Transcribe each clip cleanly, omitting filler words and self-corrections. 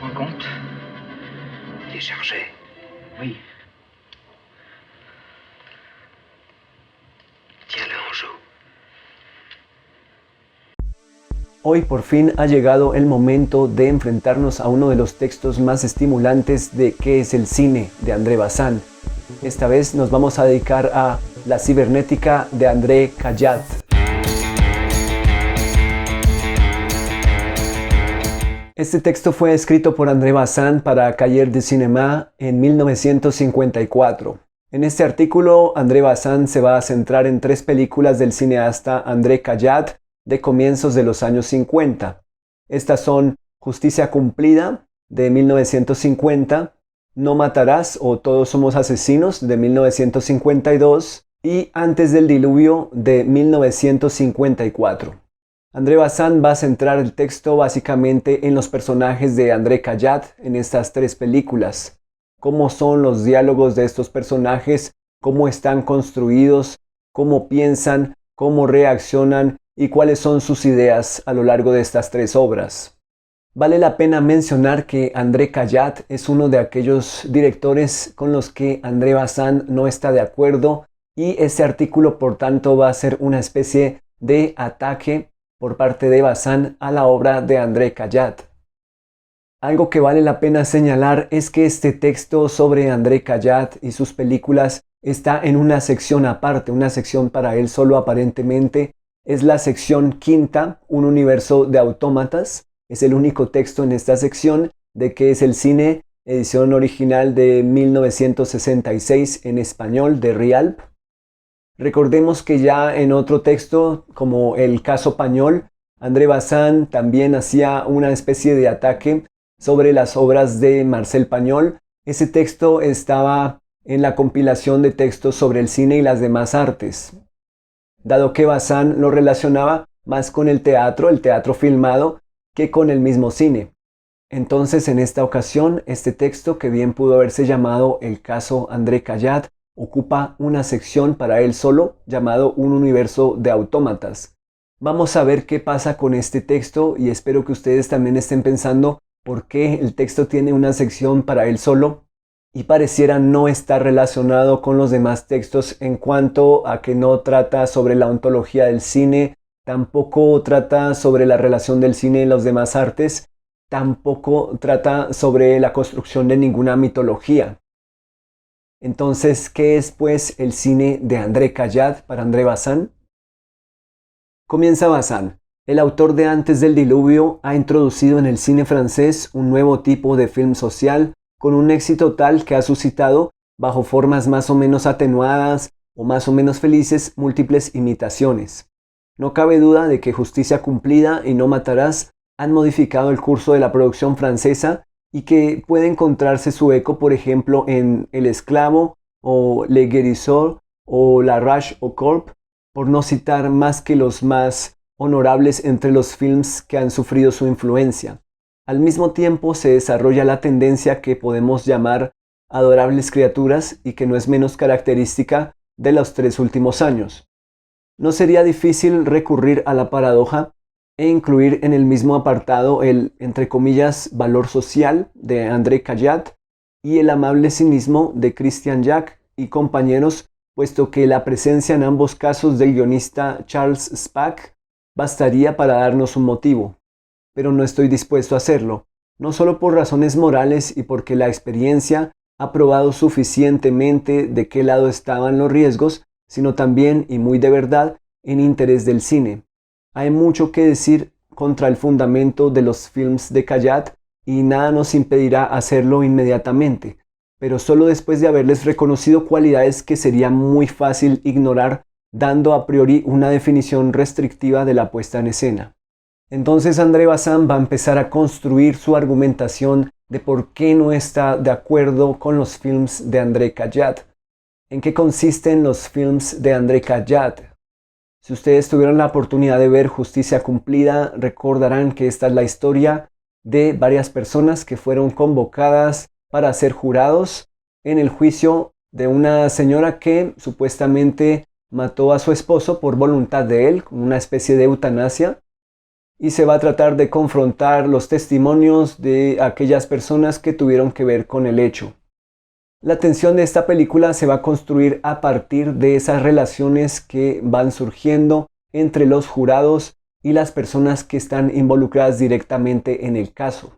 rends compte? Il est chargé. Oui. Tiens-le en joue. Hoy por fin ha llegado el momento de enfrentarnos a uno de los textos más estimulantes de ¿Qué es el cine?, de André Bazin. Esta vez nos vamos a dedicar a La cibernética de André Caillat. Este texto fue escrito por André Bazin para Cahiers du Cinéma en 1954. En este artículo, André Bazin se va a centrar en 3 películas del cineasta André Caillat de comienzos de los años 50. Estas son Justicia cumplida, de 1950, No matarás o Todos somos asesinos, de 1952, y Antes del diluvio, de 1954. André Bazin va a centrar el texto básicamente en los personajes de André Caillat en estas 3 películas. Cómo son los diálogos de estos personajes, cómo están construidos, cómo piensan, cómo reaccionan y cuáles son sus ideas a lo largo de estas 3 obras. Vale la pena mencionar que André Caillat es uno de aquellos directores con los que André Bazin no está de acuerdo y este artículo por tanto va a ser una especie de ataque por parte de Bazin a la obra de André Caillat. Algo que vale la pena señalar es que este texto sobre André Caillat y sus películas está en una sección aparte, una sección para él solo aparentemente. Es la sección 5, Un universo de autómatas. Es el único texto en esta sección de ¿Qué es el cine?, edición original de 1966 en español de Rialp. Recordemos que ya en otro texto, como El caso Pañol, André Bazin también hacía una especie de ataque sobre las obras de Marcel Pagnol. Ese texto estaba en la compilación de textos sobre el cine y las demás artes. Dado que Bazin lo relacionaba más con el teatro filmado, que con el mismo cine. Entonces, en esta ocasión, este texto, que bien pudo haberse llamado El caso André Caillat, ocupa una sección para él solo, llamado Un universo de autómatas. Vamos a ver qué pasa con este texto y espero que ustedes también estén pensando por qué el texto tiene una sección para él solo y pareciera no estar relacionado con los demás textos en cuanto a que no trata sobre la ontología del cine, tampoco trata sobre la relación del cine y las demás artes, tampoco trata sobre la construcción de ninguna mitología. Entonces, ¿qué es pues el cine de André Caillat para André Bazin? Comienza Bazin. El autor de Antes del diluvio ha introducido en el cine francés un nuevo tipo de film social con un éxito tal que ha suscitado, bajo formas más o menos atenuadas o más o menos felices, múltiples imitaciones. No cabe duda de que Justicia cumplida y No matarás han modificado el curso de la producción francesa y que puede encontrarse su eco, por ejemplo, en El esclavo o Le Guérisseur o La Rage au Corps, por no citar más que los más honorables entre los films que han sufrido su influencia. Al mismo tiempo se desarrolla la tendencia que podemos llamar adorables criaturas y que no es menos característica de los 3 últimos años. No sería difícil recurrir a la paradoja e incluir en el mismo apartado el, entre comillas, valor social de André Caillat y el amable cinismo de Christian Jacques y compañeros, puesto que la presencia en ambos casos del guionista Charles Spack bastaría para darnos un motivo. Pero no estoy dispuesto a hacerlo, no solo por razones morales y porque la experiencia ha probado suficientemente de qué lado estaban los riesgos, sino también, y muy de verdad, en interés del cine. Hay mucho que decir contra el fundamento de los films de Caillat y nada nos impedirá hacerlo inmediatamente, pero solo después de haberles reconocido cualidades que sería muy fácil ignorar dando a priori una definición restrictiva de la puesta en escena. Entonces André Bazin va a empezar a construir su argumentación de por qué no está de acuerdo con los films de André Caillat. ¿En qué consisten los films de André Caillat? Si ustedes tuvieron la oportunidad de ver Justicia cumplida, recordarán que esta es la historia de varias personas que fueron convocadas para ser jurados en el juicio de una señora que supuestamente mató a su esposo por voluntad de él, como una especie de eutanasia. y se va a tratar de confrontar los testimonios de aquellas personas que tuvieron que ver con el hecho. La tensión de esta película se va a construir a partir de esas relaciones que van surgiendo entre los jurados y las personas que están involucradas directamente en el caso.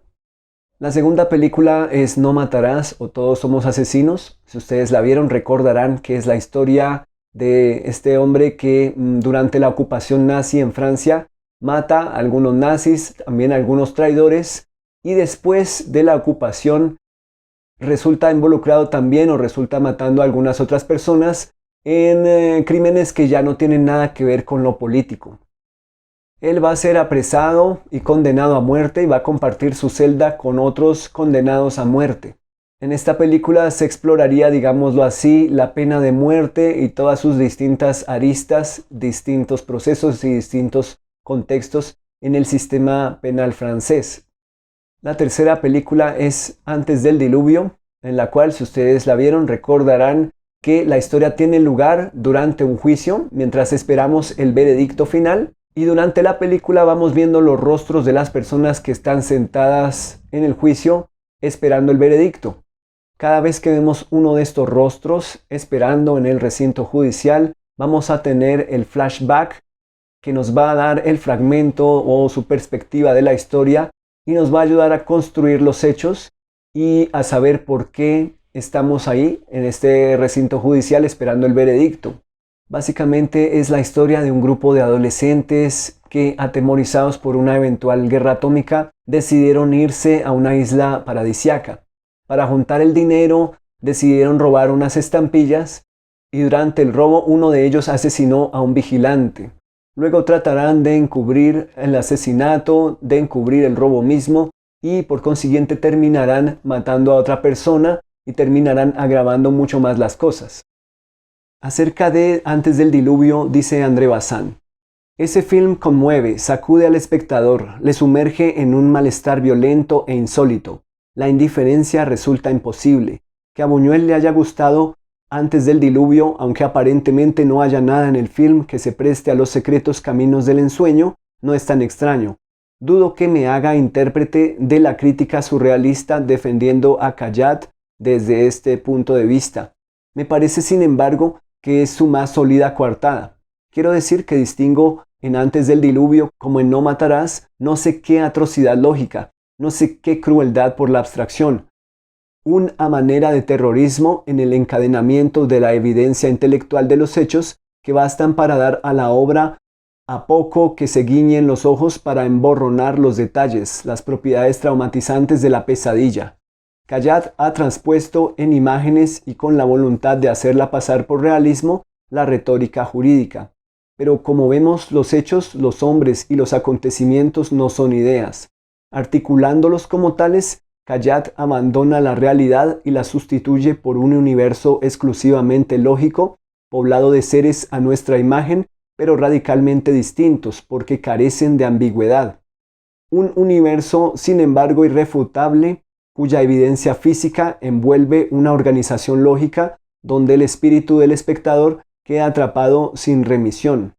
La segunda película es No matarás o Todos somos asesinos. Si ustedes la vieron, recordarán que es la historia de este hombre que durante la ocupación nazi en Francia mata a algunos nazis, también a algunos traidores, y después de la ocupación resulta involucrado también o resulta matando a algunas otras personas en crímenes que ya no tienen nada que ver con lo político. Él va a ser apresado y condenado a muerte y va a compartir su celda con otros condenados a muerte. En esta película se exploraría, digámoslo así, la pena de muerte y todas sus distintas aristas, distintos procesos y distintos contextos en el sistema penal francés. La tercera película es Antes del diluvio, en la cual, si ustedes la vieron, recordarán que la historia tiene lugar durante un juicio, mientras esperamos el veredicto final. Y durante la película vamos viendo los rostros de las personas que están sentadas en el juicio esperando el veredicto. Cada vez que vemos uno de estos rostros esperando en el recinto judicial, vamos a tener el flashback que nos va a dar el fragmento o su perspectiva de la historia y nos va a ayudar a construir los hechos y a saber por qué estamos ahí en este recinto judicial esperando el veredicto. Básicamente es la historia de un grupo de adolescentes que, atemorizados por una eventual guerra atómica, decidieron irse a una isla paradisíaca. Para juntar el dinero, decidieron robar unas estampillas y durante el robo uno de ellos asesinó a un vigilante. Luego tratarán de encubrir el asesinato, de encubrir el robo mismo y por consiguiente terminarán matando a otra persona y terminarán agravando mucho más las cosas. Acerca de Antes del diluvio, dice André Bazin: ese film conmueve, sacude al espectador, le sumerge en un malestar violento e insólito. La indiferencia resulta imposible. Que a Buñuel le haya gustado Antes del diluvio, aunque aparentemente no haya nada en el film que se preste a los secretos caminos del ensueño, no es tan extraño. Dudo que me haga intérprete de la crítica surrealista defendiendo a Cayat desde este punto de vista. Me parece, sin embargo, que es su más sólida coartada. Quiero decir que distingo en Antes del diluvio como en No matarás no sé qué atrocidad lógica, no sé qué crueldad por la abstracción, una manera de terrorismo en el encadenamiento de la evidencia intelectual de los hechos que bastan para dar a la obra a poco que se guiñen los ojos para emborronar los detalles, las propiedades traumatizantes de la pesadilla. Cayat ha transpuesto en imágenes y con la voluntad de hacerla pasar por realismo la retórica jurídica. Pero como vemos, los hechos, los hombres y los acontecimientos no son ideas. Articulándolos como tales, Cayat abandona la realidad y la sustituye por un universo exclusivamente lógico, poblado de seres a nuestra imagen, pero radicalmente distintos porque carecen de ambigüedad. Un universo, sin embargo, irrefutable, cuya evidencia física envuelve una organización lógica donde el espíritu del espectador queda atrapado sin remisión.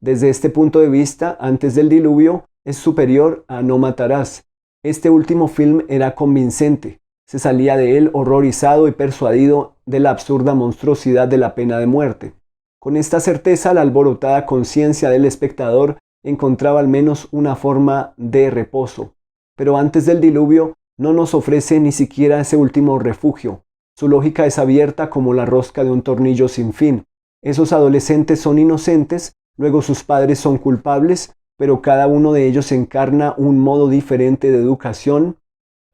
Desde este punto de vista, Antes del diluvio es superior a No matarás. Este último film era convincente. Se salía de él horrorizado y persuadido de la absurda monstruosidad de la pena de muerte. Con esta certeza, la alborotada conciencia del espectador encontraba al menos una forma de reposo. Pero Antes del diluvio no nos ofrece ni siquiera ese último refugio. Su lógica es abierta como la rosca de un tornillo sin fin. Esos adolescentes son inocentes, luego sus padres son culpables, pero cada uno de ellos encarna un modo diferente de educación.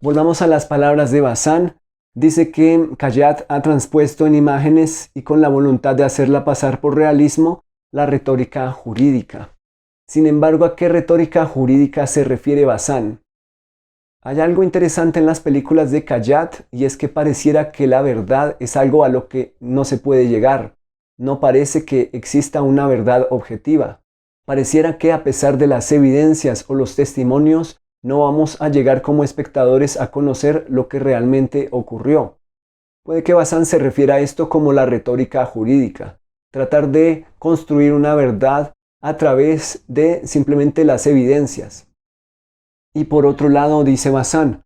Volvamos a las palabras de Bazin. Dice que Cayat ha transpuesto en imágenes y con la voluntad de hacerla pasar por realismo la retórica jurídica. Sin embargo, ¿a qué retórica jurídica se refiere Bazin? Hay algo interesante en las películas de Cayat y es que pareciera que la verdad es algo a lo que no se puede llegar. No parece que exista una verdad objetiva. Pareciera que a pesar de las evidencias o los testimonios, no vamos a llegar como espectadores a conocer lo que realmente ocurrió. Puede que Bazin se refiera a esto como la retórica jurídica. Tratar de construir una verdad a través de simplemente las evidencias. Y por otro lado, dice Bazán,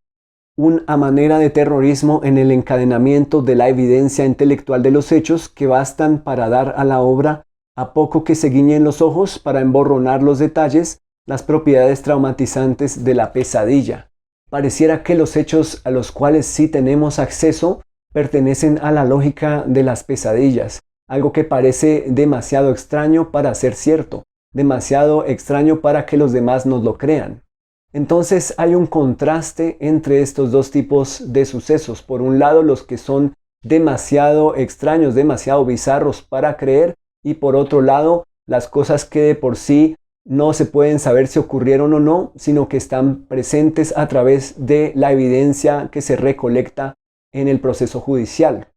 una manera de terrorismo en el encadenamiento de la evidencia intelectual de los hechos que bastan para dar a la obra, a poco que se guiñen los ojos para emborronar los detalles, las propiedades traumatizantes de la pesadilla. Pareciera que los hechos a los cuales sí tenemos acceso pertenecen a la lógica de las pesadillas, algo que parece demasiado extraño para ser cierto, demasiado extraño para que los demás nos lo crean. Entonces hay un contraste entre estos dos tipos de sucesos. Por un lado, los que son demasiado extraños, demasiado bizarros para creer, y por otro lado, las cosas que de por sí no se pueden saber si ocurrieron o no, sino que están presentes a través de la evidencia que se recolecta en el proceso judicial.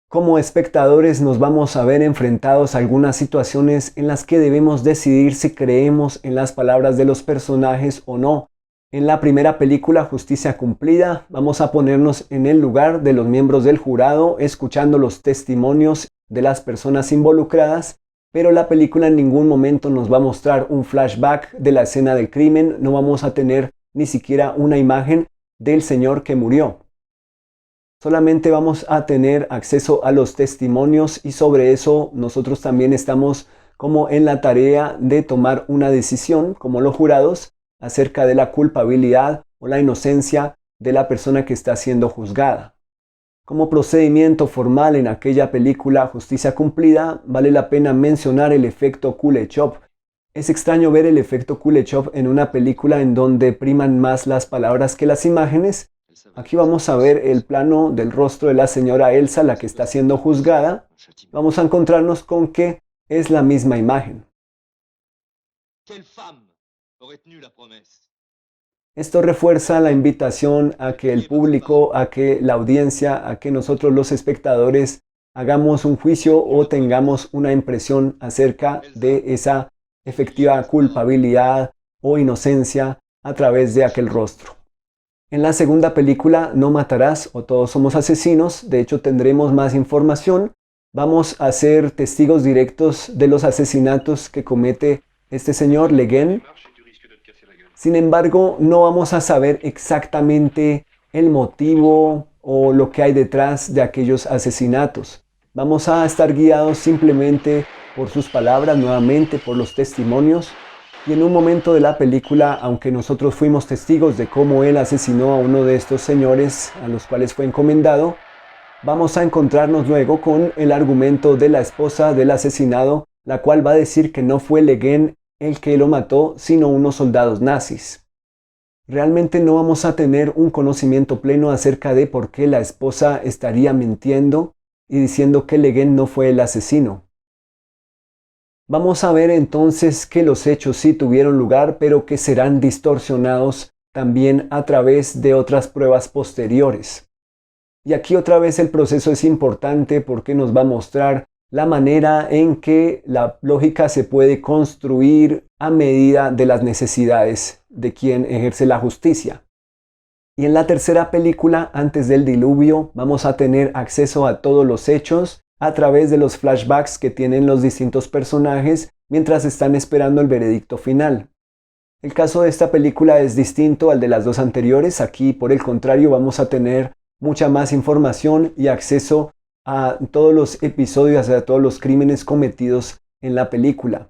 Como espectadores nos vamos a ver enfrentados a algunas situaciones en las que debemos decidir si creemos en las palabras de los personajes o no. En la primera película, Justicia Cumplida, vamos a ponernos en el lugar de los miembros del jurado, escuchando los testimonios de las personas involucradas, pero la película en ningún momento nos va a mostrar un flashback de la escena del crimen, no vamos a tener ni siquiera una imagen del señor que murió. Solamente vamos a tener acceso a los testimonios y sobre eso nosotros también estamos como en la tarea de tomar una decisión, como los jurados, acerca de la culpabilidad o la inocencia de la persona que está siendo juzgada. Como procedimiento formal en aquella película Justicia Cumplida, vale la pena mencionar el efecto Kuleshov. Es extraño ver el efecto Kuleshov en una película en donde priman más las palabras que las imágenes. Aquí vamos a ver el plano del rostro de la señora Elsa, la que está siendo juzgada. Vamos a encontrarnos con que es la misma imagen. Esto refuerza la invitación a que el público, a que la audiencia, a que nosotros los espectadores hagamos un juicio o tengamos una impresión acerca de esa efectiva culpabilidad o inocencia a través de aquel rostro. En la segunda película, No matarás o Todos somos asesinos, de hecho tendremos más información. Vamos a ser testigos directos de los asesinatos que comete este señor Le Guin. Sin embargo, no vamos a saber exactamente el motivo o lo que hay detrás de aquellos asesinatos. Vamos a estar guiados simplemente por sus palabras, nuevamente por los testimonios. Y en un momento de la película, aunque nosotros fuimos testigos de cómo él asesinó a uno de estos señores a los cuales fue encomendado, vamos a encontrarnos luego con el argumento de la esposa del asesinado, la cual va a decir que no fue Le Guin el que lo mató, sino unos soldados nazis. Realmente no vamos a tener un conocimiento pleno acerca de por qué la esposa estaría mintiendo y diciendo que Le Guin no fue el asesino. Vamos a ver entonces que los hechos sí tuvieron lugar, pero que serán distorsionados también a través de otras pruebas posteriores. Y aquí otra vez el proceso es importante porque nos va a mostrar la manera en que la lógica se puede construir a medida de las necesidades de quien ejerce la justicia. Y en la tercera película, Antes del diluvio, vamos a tener acceso a todos los hechos a través de los flashbacks que tienen los distintos personajes mientras están esperando el veredicto final. El caso de esta película es distinto al de las dos anteriores. Aquí, por el contrario, vamos a tener mucha más información y acceso a todos los episodios, a todos los crímenes cometidos en la película.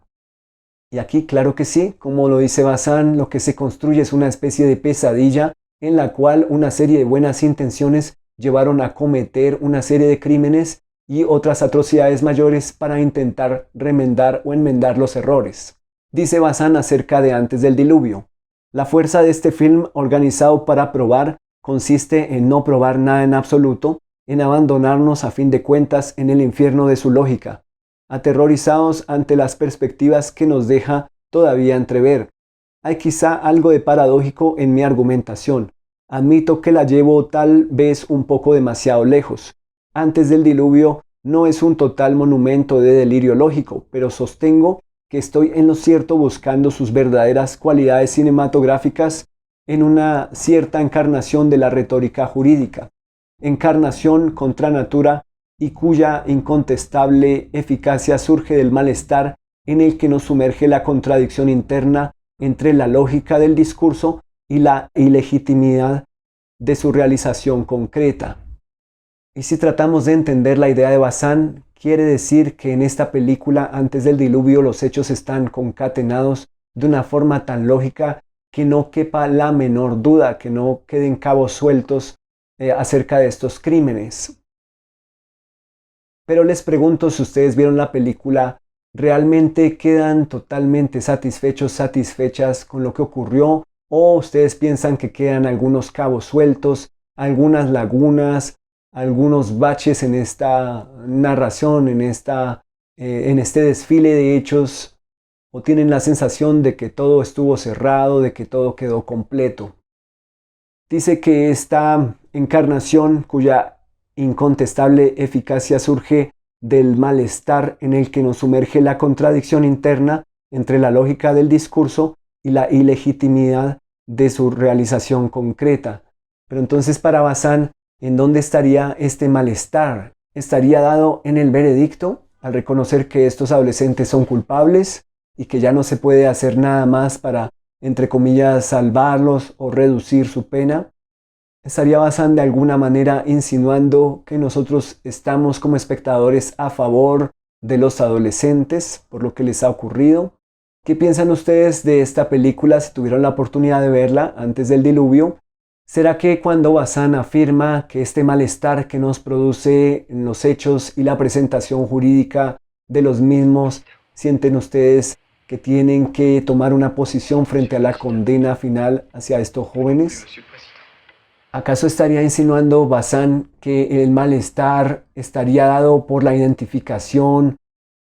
Y aquí, claro que sí, como lo dice Bazán, lo que se construye es una especie de pesadilla en la cual una serie de buenas intenciones llevaron a cometer una serie de crímenes y otras atrocidades mayores para intentar remendar o enmendar los errores. Dice Bazán acerca de Antes del diluvio: la fuerza de este film organizado para probar consiste en no probar nada en absoluto, en abandonarnos a fin de cuentas en el infierno de su lógica, aterrorizados ante las perspectivas que nos deja todavía entrever. Hay quizá algo de paradójico en mi argumentación. Admito que la llevo tal vez un poco demasiado lejos. Antes del diluvio no es un total monumento de delirio lógico, pero sostengo que estoy en lo cierto buscando sus verdaderas cualidades cinematográficas en una cierta encarnación de la retórica jurídica, encarnación contra natura y cuya incontestable eficacia surge del malestar en el que nos sumerge la contradicción interna entre la lógica del discurso y la ilegitimidad de su realización concreta. Y si tratamos de entender la idea de Bazán, quiere decir que en esta película, antes del diluvio, los hechos están concatenados de una forma tan lógica que no quepa la menor duda, que no queden cabos sueltos acerca de estos crímenes. Pero les pregunto, si ustedes vieron la película, ¿realmente quedan totalmente satisfechos, satisfechas con lo que ocurrió? ¿O ustedes piensan que quedan algunos cabos sueltos, algunas lagunas, algunos baches en esta narración, en este desfile de hechos? ¿O tienen la sensación de que todo estuvo cerrado, de que todo quedó completo? Dice que esta encarnación, cuya incontestable eficacia surge del malestar en el que nos sumerge la contradicción interna entre la lógica del discurso y la ilegitimidad de su realización concreta. Pero entonces, para Bazán, ¿en dónde estaría este malestar? ¿Estaría dado en el veredicto, al reconocer que estos adolescentes son culpables y que ya no se puede hacer nada más para, entre comillas, salvarlos o reducir su pena? ¿Estaría Bazán de alguna manera insinuando que nosotros estamos como espectadores a favor de los adolescentes por lo que les ha ocurrido? ¿Qué piensan ustedes de esta película si tuvieron la oportunidad de verla antes del diluvio? ¿Será que cuando Bazán afirma que este malestar que nos produce en los hechos y la presentación jurídica de los mismos, sienten ustedes que tienen que tomar una posición frente a la condena final hacia estos jóvenes? ¿Acaso estaría insinuando Bazán que el malestar estaría dado por la identificación,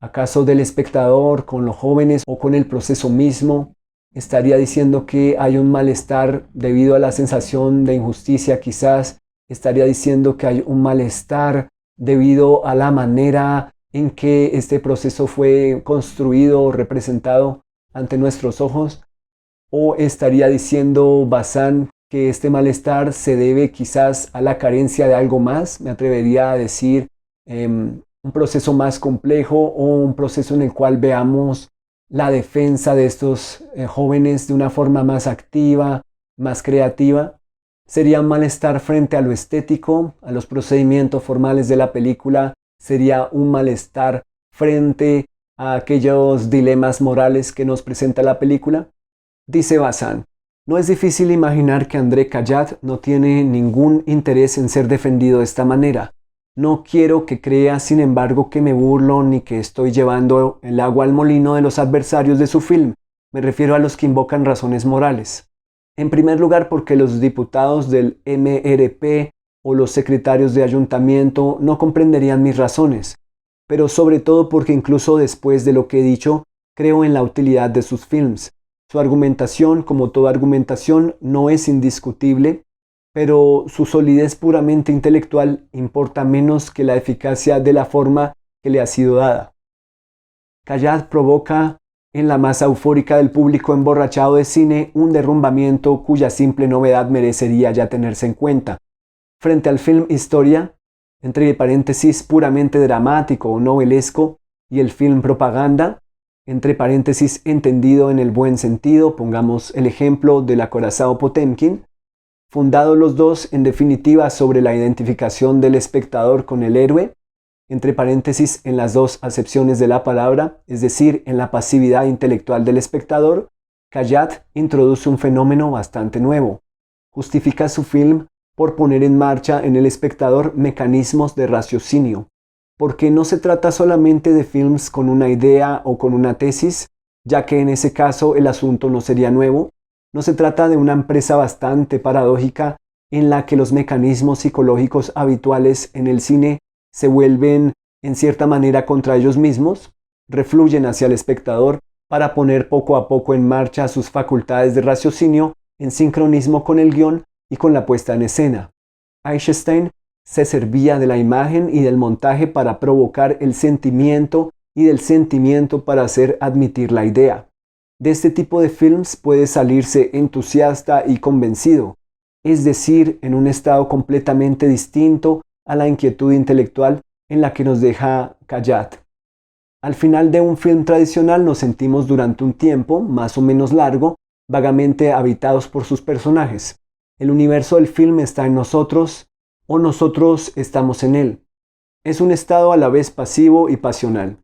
acaso del espectador con los jóvenes o con el proceso mismo? ¿Estaría diciendo que hay un malestar debido a la sensación de injusticia quizás? ¿Estaría diciendo que hay un malestar debido a la manera en que este proceso fue construido o representado ante nuestros ojos? ¿O estaría diciendo Bazán que este malestar se debe quizás a la carencia de algo más? Me atrevería a decir un proceso más complejo, o un proceso en el cual veamos la defensa de estos jóvenes de una forma más activa, más creativa. ¿Sería un malestar frente a lo estético, a los procedimientos formales de la película? ¿Sería un malestar frente a aquellos dilemas morales que nos presenta la película? Dice Bazán: no es difícil imaginar que André Caillat no tiene ningún interés en ser defendido de esta manera. No quiero que crea, sin embargo, que me burlo ni que estoy llevando el agua al molino de los adversarios de su film. Me refiero a los que invocan razones morales. En primer lugar, porque los diputados del MRP o los secretarios de ayuntamiento no comprenderían mis razones. Pero sobre todo porque incluso después de lo que he dicho, creo en la utilidad de sus films. Su argumentación, como toda argumentación, no es indiscutible, pero su solidez puramente intelectual importa menos que la eficacia de la forma que le ha sido dada. Caillat provoca en la masa eufórica del público emborrachado de cine un derrumbamiento cuya simple novedad merecería ya tenerse en cuenta. Frente al film Historia, entre paréntesis puramente dramático o novelesco, y el film Propaganda, entre paréntesis entendido en el buen sentido, pongamos el ejemplo del acorazado Potemkin, fundados los dos en definitiva sobre la identificación del espectador con el héroe, entre paréntesis en las dos acepciones de la palabra, es decir, en la pasividad intelectual del espectador, Caillat introduce un fenómeno bastante nuevo. Justifica su film por poner en marcha en el espectador mecanismos de raciocinio, porque no se trata solamente de films con una idea o con una tesis, ya que en ese caso el asunto no sería nuevo. No se trata de una empresa bastante paradójica en la que los mecanismos psicológicos habituales en el cine se vuelven en cierta manera contra ellos mismos, refluyen hacia el espectador para poner poco a poco en marcha sus facultades de raciocinio en sincronismo con el guión y con la puesta en escena. Eisenstein se servía de la imagen y del montaje para provocar el sentimiento y del sentimiento para hacer admitir la idea. De este tipo de films puede salirse entusiasta y convencido, es decir, en un estado completamente distinto a la inquietud intelectual en la que nos deja Caillat. Al final de un film tradicional nos sentimos durante un tiempo, más o menos largo, vagamente habitados por sus personajes. El universo del film está en nosotros o nosotros estamos en él. Es un estado a la vez pasivo y pasional.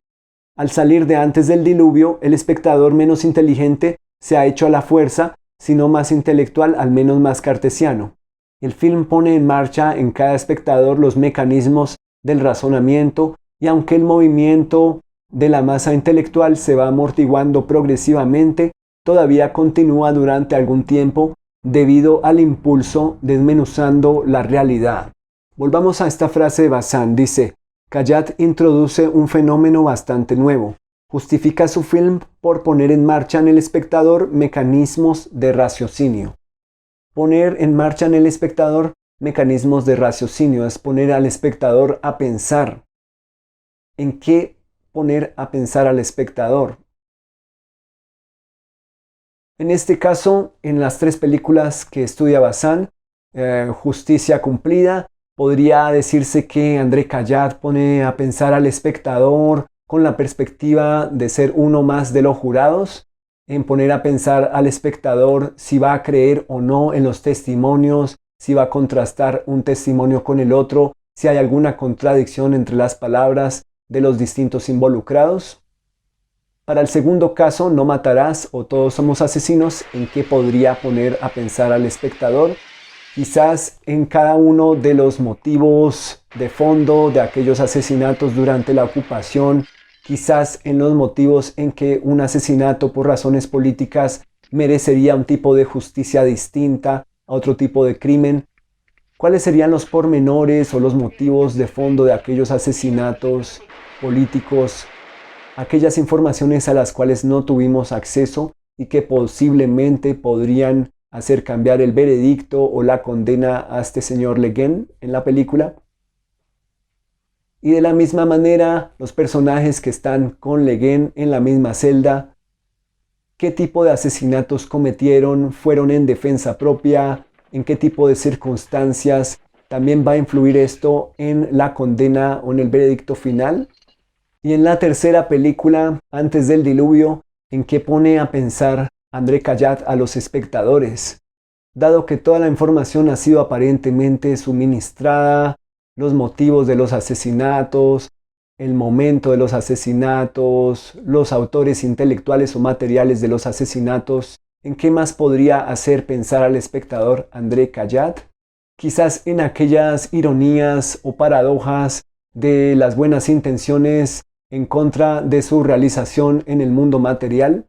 Al salir de antes del diluvio, el espectador menos inteligente se ha hecho a la fuerza, sino más intelectual, al menos más cartesiano. El film pone en marcha en cada espectador los mecanismos del razonamiento y aunque el movimiento de la masa intelectual se va amortiguando progresivamente, todavía continúa durante algún tiempo debido al impulso desmenuzando la realidad. Volvamos a esta frase de Bazin, dice: Cayat introduce un fenómeno bastante nuevo. Justifica su film por poner en marcha en el espectador mecanismos de raciocinio. Poner en marcha en el espectador mecanismos de raciocinio es poner al espectador a pensar. ¿En qué poner a pensar al espectador? En este caso, en las tres películas que estudia Bazin, Justicia Cumplida, podría decirse que André Cayat pone a pensar al espectador con la perspectiva de ser uno más de los jurados, en poner a pensar al espectador si va a creer o no en los testimonios, si va a contrastar un testimonio con el otro, si hay alguna contradicción entre las palabras de los distintos involucrados. Para el segundo caso, No matarás o Todos somos asesinos, ¿en qué podría poner a pensar al espectador? Quizás en cada uno de los motivos de fondo de aquellos asesinatos durante la ocupación, quizás en los motivos en que un asesinato por razones políticas merecería un tipo de justicia distinta a otro tipo de crimen. ¿Cuáles serían los pormenores o los motivos de fondo de aquellos asesinatos políticos? Aquellas informaciones a las cuales no tuvimos acceso y que posiblemente podrían hacer cambiar el veredicto o la condena a este señor Le Guin en la película. Y de la misma manera, los personajes que están con Le Guin en la misma celda, ¿qué tipo de asesinatos cometieron? ¿Fueron en defensa propia? ¿En qué tipo de circunstancias? ¿También va a influir esto en la condena o en el veredicto final? Y en la tercera película, Antes del diluvio, ¿en qué pone a pensar André Cayat a los espectadores? Dado que toda la información ha sido aparentemente suministrada, los motivos de los asesinatos, el momento de los asesinatos, los autores intelectuales o materiales de los asesinatos, ¿en qué más podría hacer pensar al espectador André Cayat? Quizás en aquellas ironías o paradojas de las buenas intenciones en contra de su realización en el mundo material,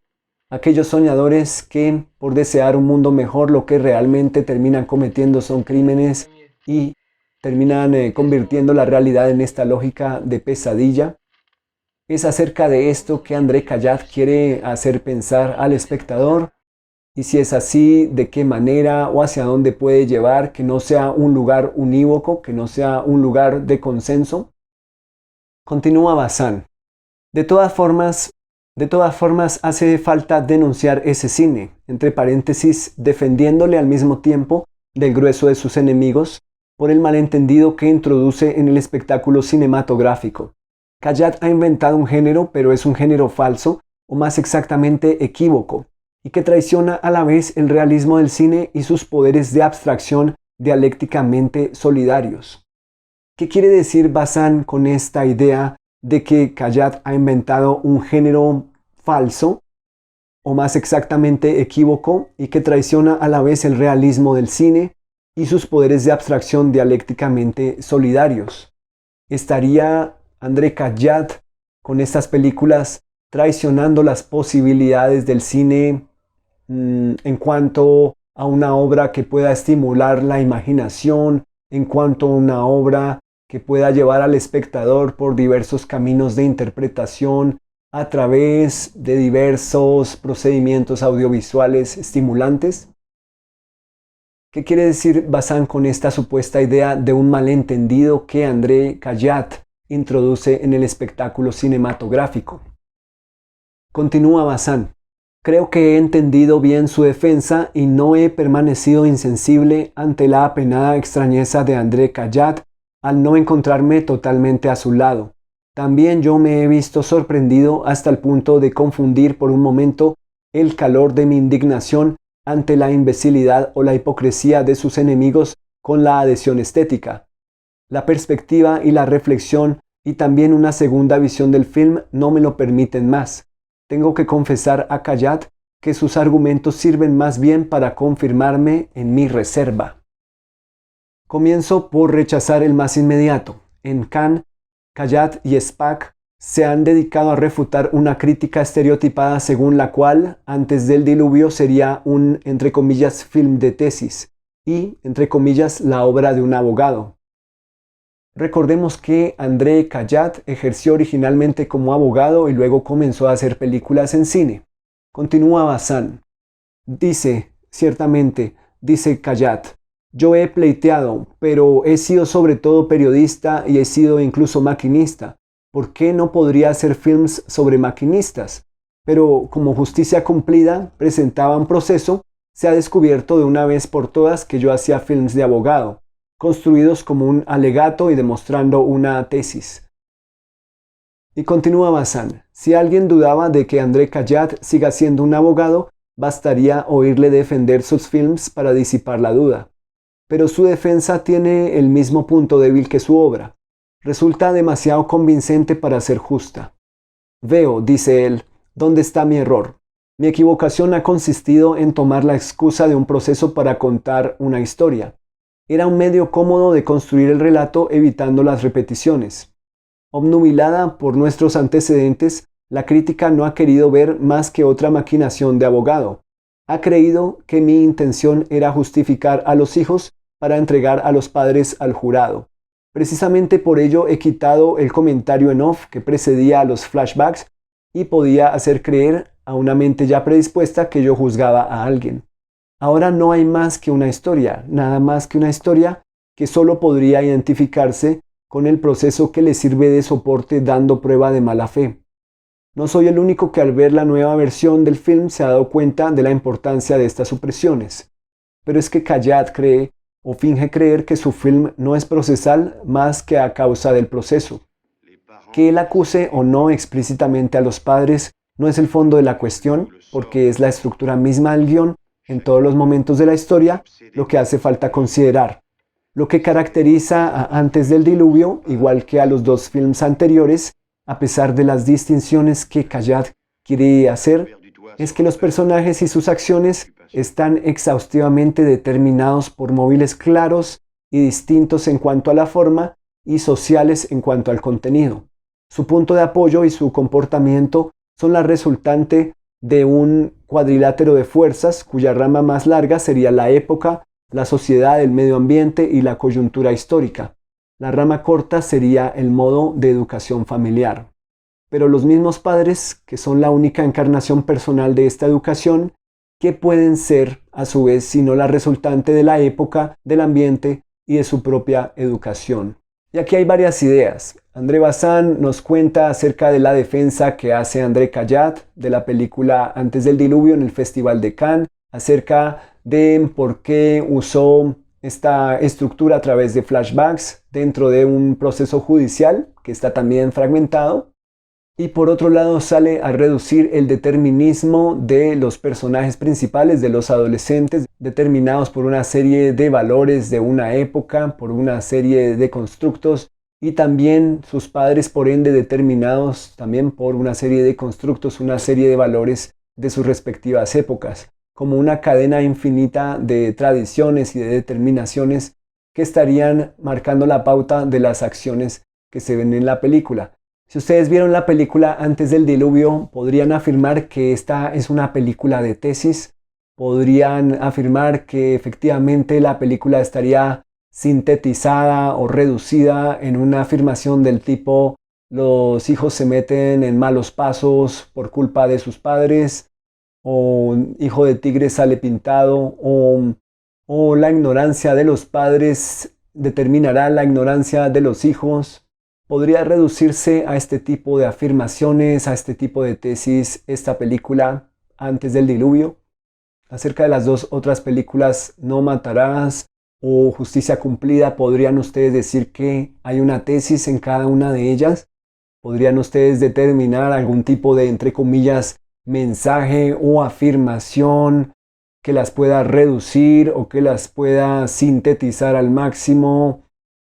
aquellos soñadores que por desear un mundo mejor lo que realmente terminan cometiendo son crímenes y terminan convirtiendo la realidad en esta lógica de pesadilla. Es acerca de esto que André Cayat quiere hacer pensar al espectador, y si es así, de qué manera o hacia dónde puede llevar, que no sea un lugar unívoco, que no sea un lugar de consenso. Continúa Bazin. De todas formas hace falta denunciar ese cine, entre paréntesis, defendiéndole al mismo tiempo del grueso de sus enemigos por el malentendido que introduce en el espectáculo cinematográfico. Cayat ha inventado un género, pero es un género falso, o más exactamente equívoco, y que traiciona a la vez el realismo del cine y sus poderes de abstracción dialécticamente solidarios. ¿Qué quiere decir Bazin con esta idea de que Cayat ha inventado un género falso, o más exactamente equívoco, y que traiciona a la vez el realismo del cine y sus poderes de abstracción dialécticamente solidarios? ¿Estaría André Cayat con estas películas traicionando las posibilidades del cine en cuanto a una obra que pueda estimular la imaginación, en cuanto a una obra que pueda llevar al espectador por diversos caminos de interpretación a través de diversos procedimientos audiovisuales estimulantes? ¿Qué quiere decir Bazin con esta supuesta idea de un malentendido que André Cayat introduce en el espectáculo cinematográfico? Continúa Bazin. Creo que he entendido bien su defensa y no he permanecido insensible ante la apenada extrañeza de André Cayat al no encontrarme totalmente a su lado. También yo me he visto sorprendido hasta el punto de confundir por un momento el calor de mi indignación ante la imbecilidad o la hipocresía de sus enemigos con la adhesión estética. La perspectiva y la reflexión y también una segunda visión del film no me lo permiten más. Tengo que confesar a Kayat que sus argumentos sirven más bien para confirmarme en mi reserva. Comienzo por rechazar el más inmediato. En Cannes, Kayat y Spack se han dedicado a refutar una crítica estereotipada según la cual Antes del diluvio sería un, entre comillas, film de tesis y, entre comillas, la obra de un abogado. Recordemos que André Kayat ejerció originalmente como abogado y luego comenzó a hacer películas en cine. Continúa Bazin. Ciertamente, dice Kayat, yo he pleiteado, pero he sido sobre todo periodista y he sido incluso maquinista. ¿Por qué no podría hacer films sobre maquinistas? Pero como justicia cumplida presentaba un proceso, se ha descubierto de una vez por todas que yo hacía films de abogado, construidos como un alegato y demostrando una tesis. Y continúa Bazin. Si alguien dudaba de que André Kayat siga siendo un abogado, bastaría oírle defender sus films para disipar la duda. Pero su defensa tiene el mismo punto débil que su obra. Resulta demasiado convincente para ser justa. Veo, dice él, dónde está mi error. Mi equivocación ha consistido en tomar la excusa de un proceso para contar una historia. Era un medio cómodo de construir el relato evitando las repeticiones. Obnubilada por nuestros antecedentes, la crítica no ha querido ver más que otra maquinación de abogado. Ha creído que mi intención era justificar a los hijos para entregar a los padres al jurado. Precisamente por ello he quitado el comentario en off que precedía a los flashbacks y podía hacer creer a una mente ya predispuesta que yo juzgaba a alguien. Ahora no hay más que una historia, nada más que una historia que solo podría identificarse con el proceso que le sirve de soporte dando prueba de mala fe. No soy el único que al ver la nueva versión del film se ha dado cuenta de la importancia de estas supresiones. Pero es que Kayat cree o finge creer que su film no es procesal más que a causa del proceso. Que él acuse o no explícitamente a los padres no es el fondo de la cuestión, porque es la estructura misma del guión en todos los momentos de la historia lo que hace falta considerar. Lo que caracteriza a Antes del diluvio, igual que a los dos films anteriores, a pesar de las distinciones que Kayat quiere hacer, es que los personajes y sus acciones están exhaustivamente determinados por móviles claros y distintos en cuanto a la forma y sociales en cuanto al contenido. Su punto de apoyo y su comportamiento son la resultante de un cuadrilátero de fuerzas cuya rama más larga sería la época, la sociedad, el medio ambiente y la coyuntura histórica. La rama corta sería el modo de educación familiar. Pero los mismos padres, que son la única encarnación personal de esta educación, ¿qué pueden ser a su vez sino la resultante de la época, del ambiente y de su propia educación? Y aquí hay varias ideas. André Bazin nos cuenta acerca de la defensa que hace André Kayat de la película Antes del diluvio en el Festival de Cannes, acerca de por qué usó esta estructura a través de flashbacks dentro de un proceso judicial que está también fragmentado. Y por otro lado sale a reducir el determinismo de los personajes principales, de los adolescentes, determinados por una serie de valores de una época, por una serie de constructos, y también sus padres por ende determinados también por una serie de constructos, una serie de valores de sus respectivas épocas, como una cadena infinita de tradiciones y de determinaciones que estarían marcando la pauta de las acciones que se ven en la película. Si ustedes vieron la película Antes del diluvio, podrían afirmar que esta es una película de tesis, podrían afirmar que efectivamente la película estaría sintetizada o reducida en una afirmación del tipo los hijos se meten en malos pasos por culpa de sus padres, o hijo de tigre sale pintado, o la ignorancia de los padres determinará la ignorancia de los hijos. ¿Podría reducirse a este tipo de afirmaciones, a este tipo de tesis, esta película Antes del diluvio? Acerca de las dos otras películas, No matarás o Justicia cumplida, ¿podrían ustedes decir que hay una tesis en cada una de ellas? ¿Podrían ustedes determinar algún tipo de, entre comillas, mensaje o afirmación que las pueda reducir o que las pueda sintetizar al máximo?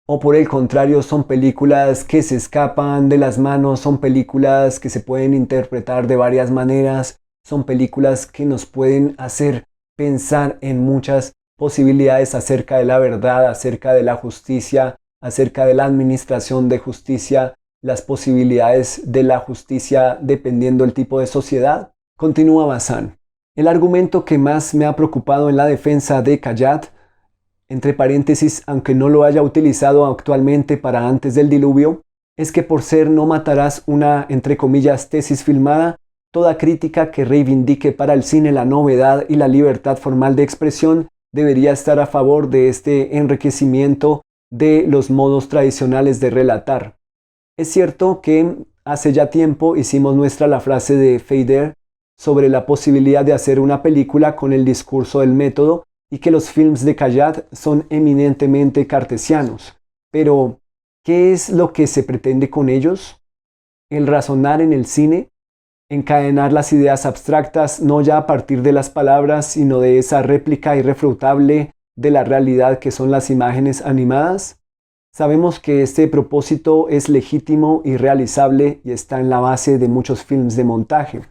¿O por el contrario son películas que se escapan de las manos, son películas que se pueden interpretar de varias maneras, son películas que nos pueden hacer pensar en muchas posibilidades acerca de la verdad, acerca de la justicia, acerca de la administración de justicia, las posibilidades de la justicia dependiendo del tipo de sociedad? Continúa Bazán. El argumento que más me ha preocupado en la defensa de Kayat, entre paréntesis, aunque no lo haya utilizado actualmente para antes del diluvio, es que por ser no matarás una, entre comillas, tesis filmada, toda crítica que reivindique para el cine la novedad y la libertad formal de expresión debería estar a favor de este enriquecimiento de los modos tradicionales de relatar. Es cierto que hace ya tiempo hicimos nuestra la frase de Feder sobre la posibilidad de hacer una película con el discurso del método y que los films de Kayat son eminentemente cartesianos. Pero, ¿qué es lo que se pretende con ellos? El razonar en el cine, encadenar las ideas abstractas no ya a partir de las palabras, sino de esa réplica irrefutable de la realidad que son las imágenes animadas. Sabemos que este propósito es legítimo y realizable y está en la base de muchos films de montaje.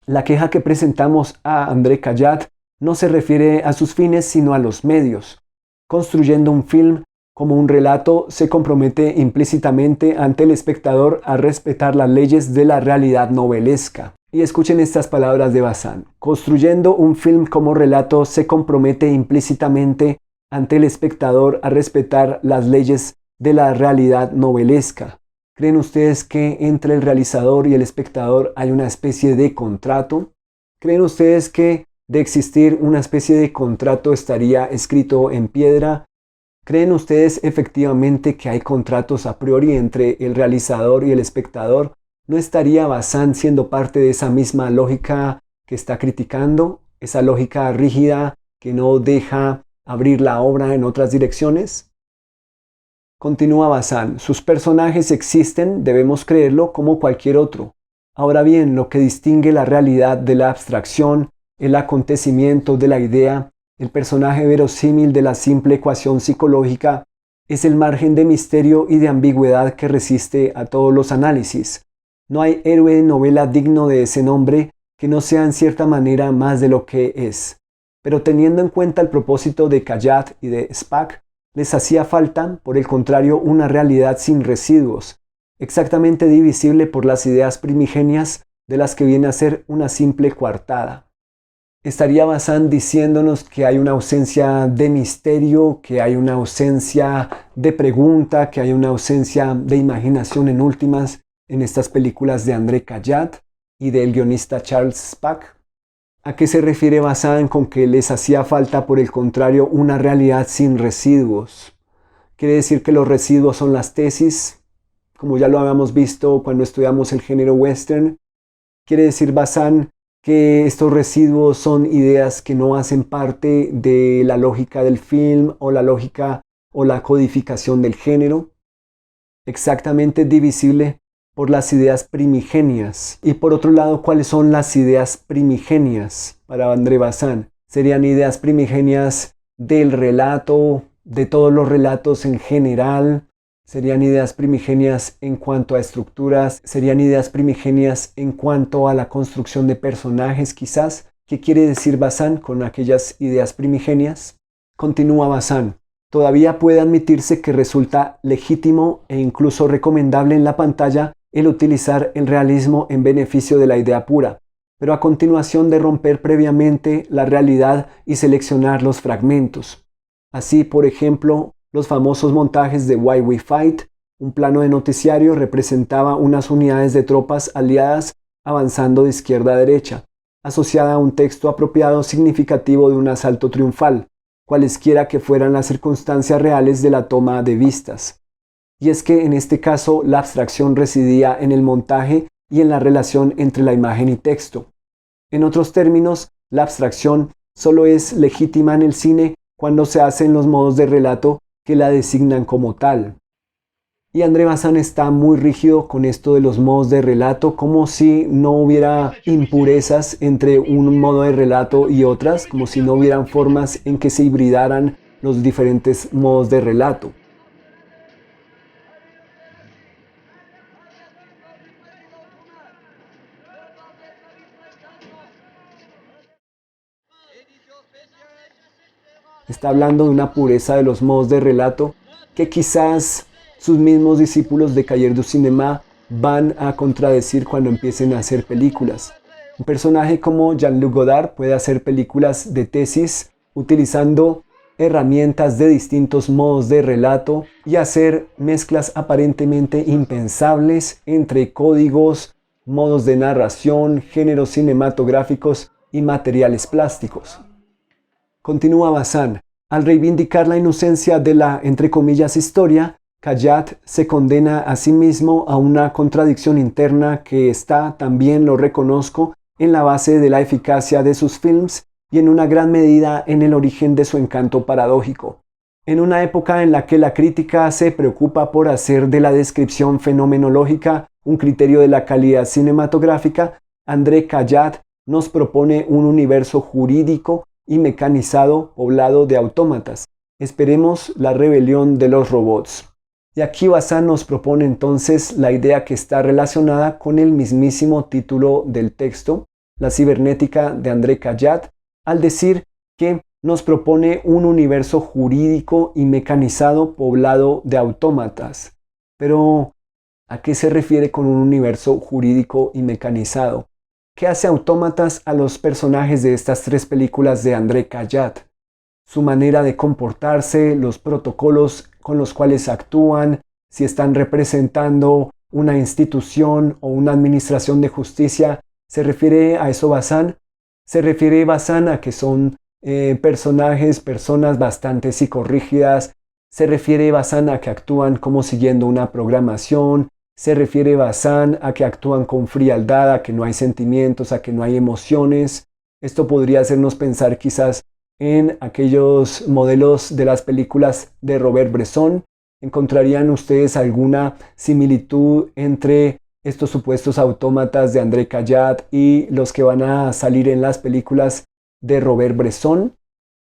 La queja que presentamos a André Kayat no se refiere a sus fines sino a los medios. Construyendo un film como un relato se compromete implícitamente ante el espectador a respetar las leyes de la realidad novelesca. Y escuchen estas palabras de Bazán. Construyendo un film como relato se compromete implícitamente ante el espectador a respetar las leyes de la realidad novelesca. ¿Creen ustedes que entre el realizador y el espectador hay una especie de contrato? ¿Creen ustedes que de existir una especie de contrato estaría escrito en piedra? ¿Creen ustedes efectivamente que hay contratos a priori entre el realizador y el espectador? ¿No estaría Bazán siendo parte de esa misma lógica que está criticando? ¿Esa lógica rígida que no deja abrir la obra en otras direcciones? Continúa Bazán. Sus personajes existen, debemos creerlo, como cualquier otro. Ahora bien, lo que distingue la realidad de la abstracción, el acontecimiento de la idea, el personaje verosímil de la simple ecuación psicológica, es el margen de misterio y de ambigüedad que resiste a todos los análisis. No hay héroe de novela digno de ese nombre que no sea en cierta manera más de lo que es. Pero teniendo en cuenta el propósito de Kayat y de Spack, les hacía falta, por el contrario, una realidad sin residuos, exactamente divisible por las ideas primigenias de las que viene a ser una simple coartada. Estaría Bazán diciéndonos que hay una ausencia de misterio, que hay una ausencia de pregunta, que hay una ausencia de imaginación en últimas en estas películas de André Kayat y del guionista Charles Spack. ¿A qué se refiere Bazán con que les hacía falta, por el contrario, una realidad sin residuos? ¿Quiere decir que los residuos son las tesis, como ya lo habíamos visto cuando estudiamos el género western? ¿Quiere decir Bazán que estos residuos son ideas que no hacen parte de la lógica del film o la lógica o la codificación del género? Exactamente divisible por las ideas primigenias. Y por otro lado, ¿cuáles son las ideas primigenias para André Bazán? ¿Serían ideas primigenias del relato, de todos los relatos en general? ¿Serían ideas primigenias en cuanto a estructuras? ¿Serían ideas primigenias en cuanto a la construcción de personajes quizás? ¿Qué quiere decir Bazán con aquellas ideas primigenias? Continúa Bazán. Todavía puede admitirse que resulta legítimo e incluso recomendable en la pantalla el utilizar el realismo en beneficio de la idea pura, pero a continuación de romper previamente la realidad y seleccionar los fragmentos. Así, por ejemplo, los famosos montajes de Why We Fight, un plano de noticiario representaba unas unidades de tropas aliadas avanzando de izquierda a derecha, asociada a un texto apropiado significativo de un asalto triunfal, cualesquiera que fueran las circunstancias reales de la toma de vistas. Y es que en este caso la abstracción residía en el montaje y en la relación entre la imagen y texto. En otros términos, la abstracción solo es legítima en el cine cuando se hace en los modos de relato que la designan como tal. Y André Bazin está muy rígido con esto de los modos de relato, como si no hubiera impurezas entre un modo de relato y otras, como si no hubieran formas en que se hibridaran los diferentes modos de relato. Está hablando de una pureza de los modos de relato que quizás sus mismos discípulos de Cahiers du Cinéma van a contradecir cuando empiecen a hacer películas. Un personaje como Jean-Luc Godard puede hacer películas de tesis utilizando herramientas de distintos modos de relato y hacer mezclas aparentemente impensables entre códigos, modos de narración, géneros cinematográficos y materiales plásticos. Continúa Bazin. Al reivindicar la inocencia de la, entre comillas, historia, Cayat se condena a sí mismo a una contradicción interna que está, también lo reconozco, en la base de la eficacia de sus films y en una gran medida en el origen de su encanto paradójico. En una época en la que la crítica se preocupa por hacer de la descripción fenomenológica un criterio de la calidad cinematográfica, André Cayat nos propone un universo jurídico y mecanizado poblado de autómatas. Esperemos la rebelión de los robots. Y aquí Bazin nos propone entonces la idea que está relacionada con el mismísimo título del texto, La cibernética de André Cayat, al decir que nos propone un universo jurídico y mecanizado poblado de autómatas. Pero, ¿a qué se refiere con un universo jurídico y mecanizado? ¿Qué hace autómatas a los personajes de estas tres películas de André Cayat? Su manera de comportarse, los protocolos con los cuales actúan, si están representando una institución o una administración de justicia. ¿Se refiere a eso Bazin? Se refiere Bazin a que son personas bastante psicorrígidas. Se refiere Bazin a que actúan como siguiendo una programación. Se refiere Bazin a que actúan con frialdad, a que no hay sentimientos, a que no hay emociones. Esto podría hacernos pensar quizás en aquellos modelos de las películas de Robert Bresson. ¿Encontrarían ustedes alguna similitud entre estos supuestos autómatas de André Cayat y los que van a salir en las películas de Robert Bresson?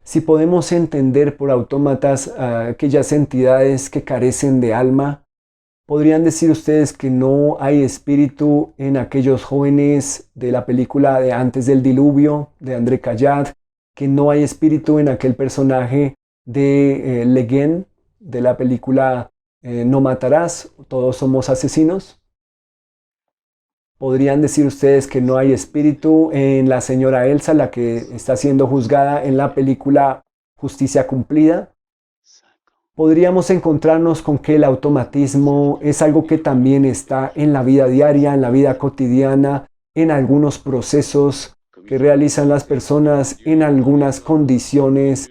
Si podemos entender por autómatas a aquellas entidades que carecen de alma, ¿podrían decir ustedes que no hay espíritu en aquellos jóvenes de la película de Antes del Diluvio de André Cayat? ¿Que no hay espíritu en aquel personaje de Le Guin de la película No matarás, todos somos asesinos? ¿Podrían decir ustedes que no hay espíritu en la señora Elsa, la que está siendo juzgada en la película Justicia Cumplida? Podríamos encontrarnos con que el automatismo es algo que también está en la vida diaria, en la vida cotidiana, en algunos procesos que realizan las personas, en algunas condiciones,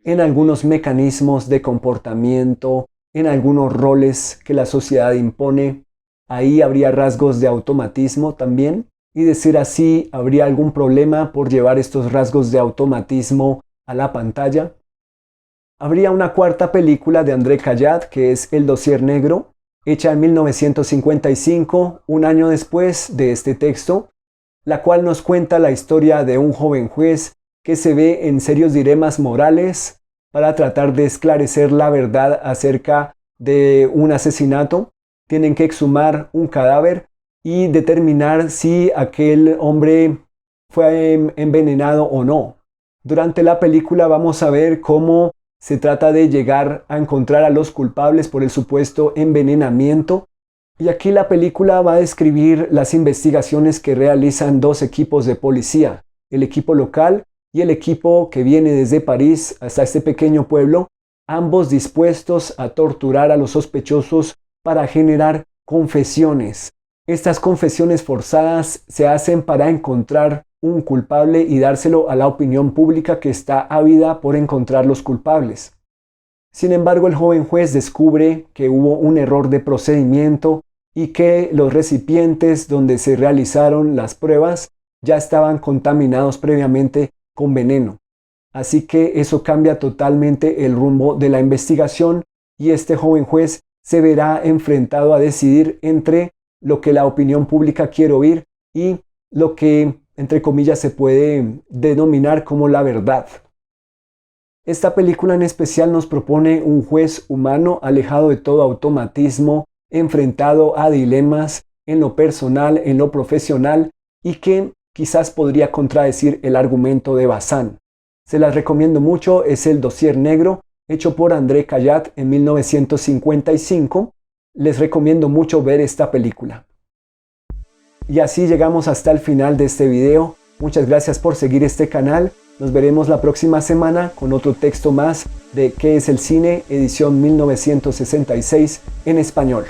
en algunos mecanismos de comportamiento, en algunos roles que la sociedad impone. Ahí habría rasgos de automatismo también. Y de ser así, ¿habría algún problema por llevar estos rasgos de automatismo a la pantalla? Habría una cuarta película de André Cayat, que es El Dossier Negro, hecha en 1955, un año después de este texto, la cual nos cuenta la historia de un joven juez que se ve en serios dilemas morales para tratar de esclarecer la verdad acerca de un asesinato. Tienen que exhumar un cadáver y determinar si aquel hombre fue envenenado o no. Durante la película vamos a ver cómo se trata de llegar a encontrar a los culpables por el supuesto envenenamiento. Y aquí la película va a describir las investigaciones que realizan dos equipos de policía, el equipo local y el equipo que viene desde París hasta este pequeño pueblo, ambos dispuestos a torturar a los sospechosos para generar confesiones. Estas confesiones forzadas se hacen para encontrar un culpable y dárselo a la opinión pública que está ávida por encontrar los culpables. Sin embargo, el joven juez descubre que hubo un error de procedimiento y que los recipientes donde se realizaron las pruebas ya estaban contaminados previamente con veneno. Así que eso cambia totalmente el rumbo de la investigación y este joven juez se verá enfrentado a decidir entre lo que la opinión pública quiere oír y lo que, entre comillas, se puede denominar como la verdad. Esta película en especial nos propone un juez humano alejado de todo automatismo, enfrentado a dilemas en lo personal, en lo profesional, y que quizás podría contradecir el argumento de Bazin. Se las recomiendo mucho, es El Dossier Negro, hecho por André Caillat en 1955. Les recomiendo mucho ver esta película. Y así llegamos hasta el final de este video. Muchas gracias por seguir este canal. Nos veremos la próxima semana con otro texto más de ¿Qué es el cine? Edición 1966 en español.